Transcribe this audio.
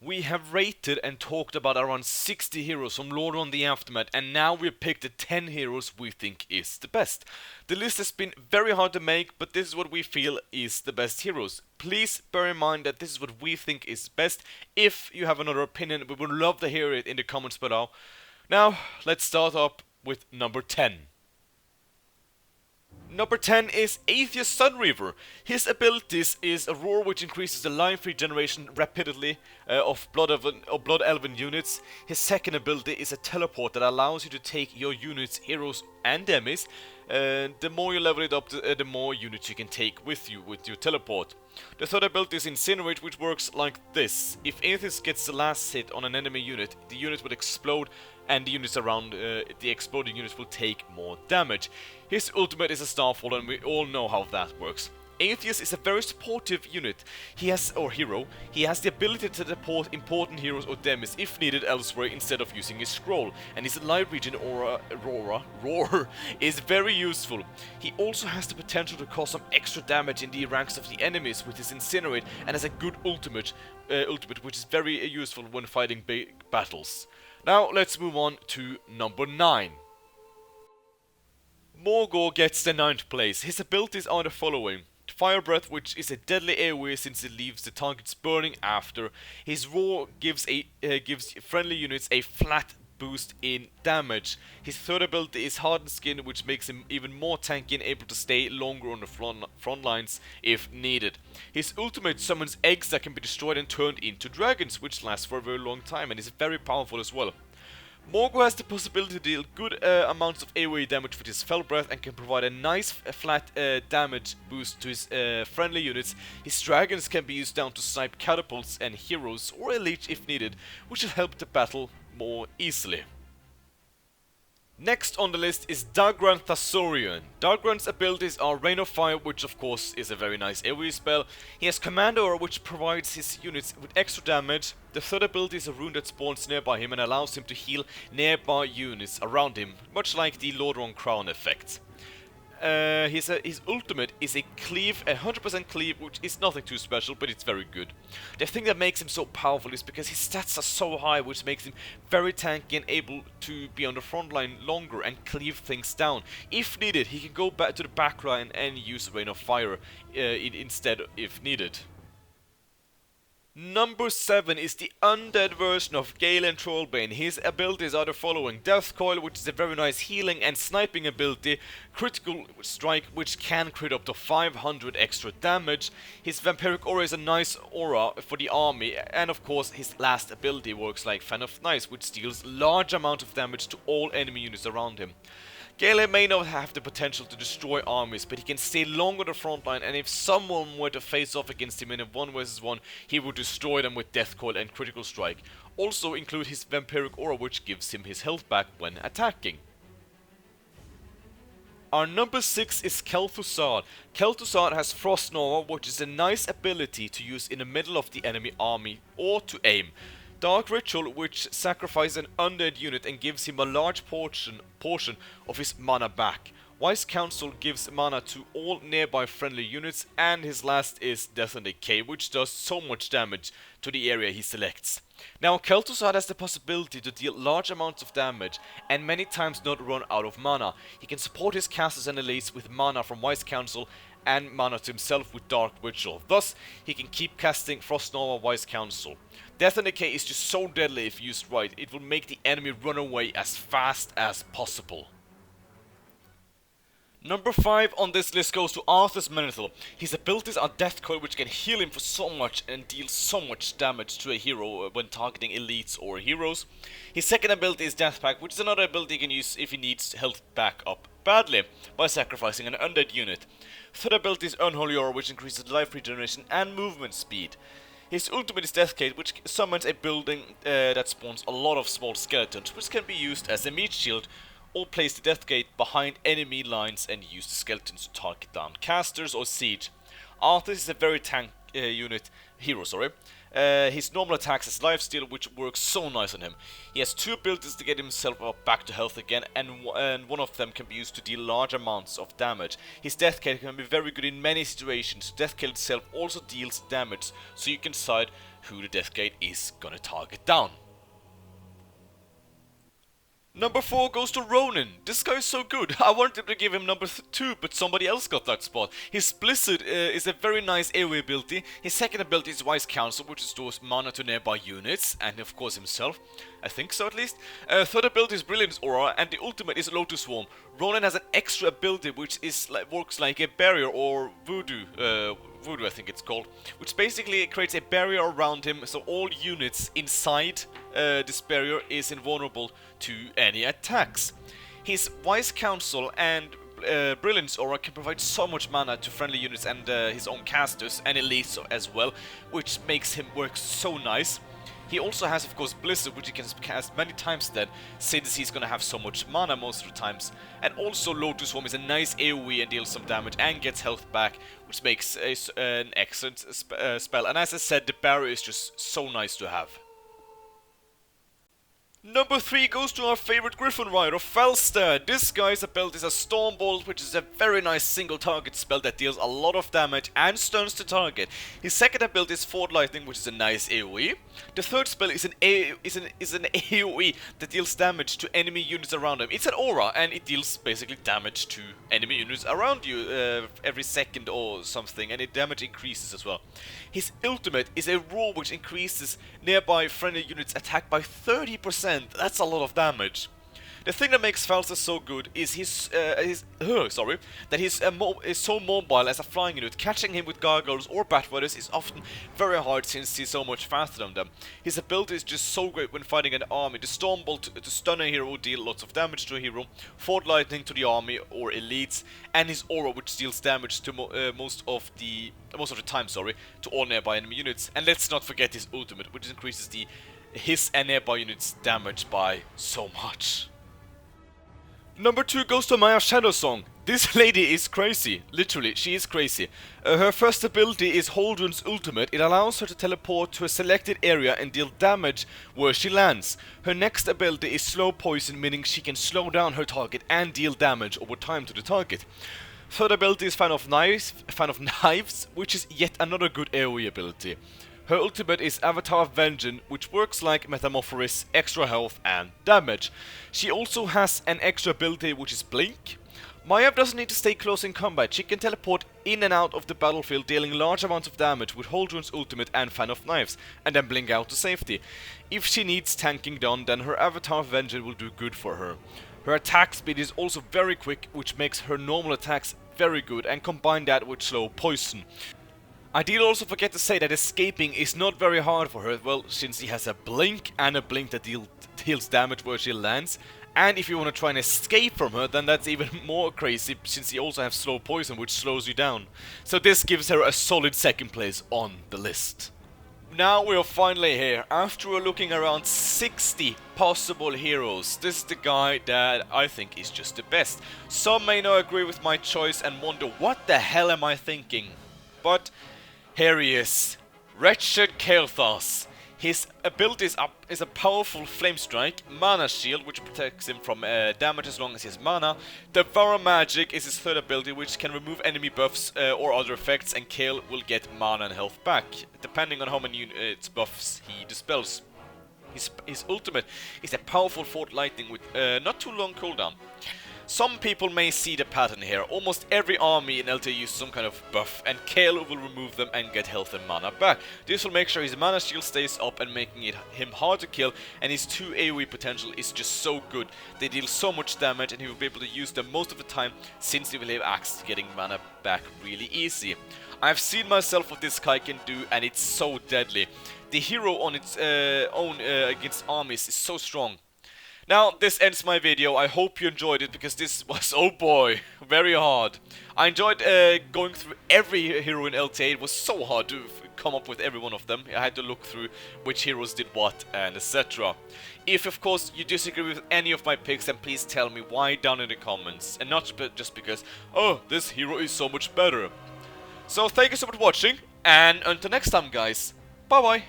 We have rated and talked about around 60 heroes from Lordaeron The Aftermath, and now we've picked the 10 heroes we think is the best. The list has been very hard to make, but this is what we feel is the best heroes. Please bear in mind that this is what we think is best. If you have another opinion, we would love to hear it in the comments below. Now, let's start up with number 10. Number 10 is Arthas Sunreaver. His abilities is a roar which increases the life regeneration rapidly of Blood Elven units. His second ability is a teleport that allows you to take your units, heroes and enemies. The more you level it up, the more units you can take with you with your teleport. The third ability is Incinerate, which works like this. If Arthas gets the last hit on an enemy unit, the unit will explode and the units around the exploding units will take more damage. His ultimate is a Starfall, and we all know how that works. Arthas is a very supportive unit. He has the ability to teleport important heroes or demis if needed elsewhere instead of using his scroll, and his life regen roar is very useful. He also has the potential to cause some extra damage in the ranks of the enemies with his Incinerate, and has a good ultimate which is very useful when fighting big battles. Now let's move on to number 9. More Gore gets the 9th place. His abilities are the following. Fire Breath, which is a deadly AoE since it leaves the targets burning after. His Roar gives friendly units a flat boost in damage. His third ability is Hardened Skin, which makes him even more tanky and able to stay longer on the front lines if needed. His ultimate summons eggs that can be destroyed and turned into dragons, which lasts for a very long time and is very powerful as well. More Gore has the possibility to deal good amounts of AoE damage with his Fell Breath and can provide a nice flat damage boost to his friendly units. His dragons can be used down to snipe catapults and heroes or elites if needed, which will help the battle more easily. Next on the list is Dagran Thasorian. Dagran's abilities are Rain of Fire, which of course is a very nice AoE spell. He has Command Aura, which provides his units with extra damage. The third ability is a rune that spawns nearby him and allows him to heal nearby units around him, much like the Lordaeron Crown effect. His ultimate is a cleave, 100% cleave, which is nothing too special, but it's very good. The thing that makes him so powerful is because his stats are so high, which makes him very tanky and able to be on the front line longer and cleave things down. If needed, he can go back to the back line and use Rain of Fire instead if needed. Number 7 is the undead version of Galen Trollbane. His abilities are the following. Death Coil, which is a very nice healing and sniping ability. Critical Strike, which can crit up to 500 extra damage. His Vampiric Aura is a nice aura for the army. And of course, his last ability works like Fan of Nice, which deals large amount of damage to all enemy units around him. Galen may not have the potential to destroy armies, but he can stay long on the front line, and if someone were to face off against him in a 1 vs 1, he would destroy them with Death Coil and Critical Strike. Also include his Vampiric Aura, which gives him his health back when attacking. Our number 6 is Kel'thuzad. Kel'thuzad has Frost Nova, which is a nice ability to use in the middle of the enemy army or to aim. Dark Ritual, which sacrifices an undead unit and gives him a large portion of his mana back. Wise Counsel gives mana to all nearby friendly units, and his last is Death and Decay, which does so much damage to the area he selects. Now, Kel'thuzad has the possibility to deal large amounts of damage and many times not run out of mana. He can support his casters and elites with mana from Wise Counsel and mana to himself with Dark Ritual. Thus, he can keep casting Frost Nova, Wise Counsel. Death and Decay is just so deadly if used right. It will make the enemy run away as fast as possible. Number 5 on this list goes to Arthas Menethil. His abilities are Death Coil, which can heal him for so much and deal so much damage to a hero when targeting elites or heroes. His second ability is Death Pack, which is another ability he can use if he needs health back up badly by sacrificing an undead unit. Third ability is Unholy Aura, which increases life regeneration and movement speed. His ultimate is Death Gate, which summons a building that spawns a lot of small skeletons, which can be used as a meat shield, or place the Death Gate behind enemy lines and use the skeletons to target down casters or siege. Arthas is a very unit hero, sorry. His normal attacks is lifesteal, which works so nice on him. He has 2 abilities to get himself up back to health again, and one of them can be used to deal large amounts of damage. His death kill can be very good in many situations. Death kill itself also deals damage, so you can decide who the death kill is gonna target down. Number 4 goes to Roland. This guy is so good. I wanted to give him number 2, but somebody else got that spot. His Blizzard is a very nice AoE ability. His second ability is Wise Counsel, which restores mana to nearby units, and of course himself. I think so at least. Third ability is Brilliance Aura, and the ultimate is Lotus Swarm. Roland has an extra ability which is works like a barrier, or voodoo. Voodoo I think it's called, which basically creates a barrier around him, so all units inside this barrier is invulnerable to any attacks. His Wise Counsel and Brilliance Aura can provide so much mana to friendly units and his own casters and elites as well, which makes him work so nice. He also has, of course, Blizzard, which he can cast many times then, since he's gonna have so much mana most of the times. And also Lotus Swarm is a nice AoE and deals some damage and gets health back, which makes an excellent spell. And as I said, the barrier is just so nice to have. Number 3 goes to our favorite Griffin Rider, Falstad. This guy's ability is a Stormbolt, which is a very nice single target spell that deals a lot of damage and stuns the target. His second ability is Ford Lightning, which is a nice AoE. The third spell is an AoE that deals damage to enemy units around him. It's an aura, and it deals basically damage to enemy units around you every second or something, and the damage increases as well. His ultimate is a roar which increases nearby friendly units' attack by 30%. That's a lot of damage. The thing that makes Falstad so good is he's so mobile as a flying unit. Catching him with gargoyles or bat-riders is often very hard since he's so much faster than them. His ability is just so great when fighting an army. The Stormbolt to stun a hero, deal lots of damage to a hero. Ford Lightning to the army or elites, and his aura, which deals damage to most of the time, to all nearby enemy units. And let's not forget his ultimate, which increases his and nearby units' damage by so much. Number 2 goes to Maya Shadowsong. This lady is crazy. Literally, she is crazy. Her first ability is Holdrun's ultimate. It allows her to teleport to a selected area and deal damage where she lands. Her next ability is Slow Poison, meaning she can slow down her target and deal damage over time to the target. Third ability is Fan of Knives, which is yet another good AoE ability. Her ultimate is Avatar Vengeance, which works like Metamorphosis, extra health and damage. She also has an extra ability which is Blink. Maya doesn't need to stay close in combat. She can teleport in and out of the battlefield, dealing large amounts of damage with Holdrun's ultimate and Fan of Knives, and then blink out to safety. If she needs tanking done, then her Avatar Vengeance will do good for her. Her attack speed is also very quick, which makes her normal attacks very good, and combine that with Slow Poison. I did also forget to say that escaping is not very hard for her, well, since she has a blink and a blink that deals damage where she lands. And if you want to try and escape from her, then that's even more crazy, since you also have Slow Poison, which slows you down. So this gives her a solid second place on the list. Now we are finally here. After looking around 60 possible heroes, this is the guy that I think is just the best. Some may not agree with my choice and wonder, what the hell am I thinking? But here he is, Wretched Kel'thuzad. His ability is a powerful Flame Strike, Mana Shield, which protects him from damage as long as he has mana. Devour Magic is his third ability, which can remove enemy buffs or other effects, and Kale will get mana and health back, depending on how many buffs he dispels. His ultimate is a powerful Ford Lightning with not too long cooldown. Some people may see the pattern here. Almost every army in LTA uses some kind of buff, and Kale will remove them and get health and mana back. This will make sure his mana shield stays up and making him hard to kill, and his 2 AoE potential is just so good. They deal so much damage, and he will be able to use them most of the time, since he will have access to getting mana back really easy. I've seen myself what this guy can do, and it's so deadly. The hero on its own against armies is so strong. Now, this ends my video. I hope you enjoyed it, because this was, oh boy, very hard. I enjoyed going through every hero in LTA. It was so hard to come up with every one of them. I had to look through which heroes did what and etc. If, of course, you disagree with any of my picks, then please tell me why down in the comments. And not just because, oh, this hero is so much better. So, thank you so much for watching. And until next time, guys, bye bye.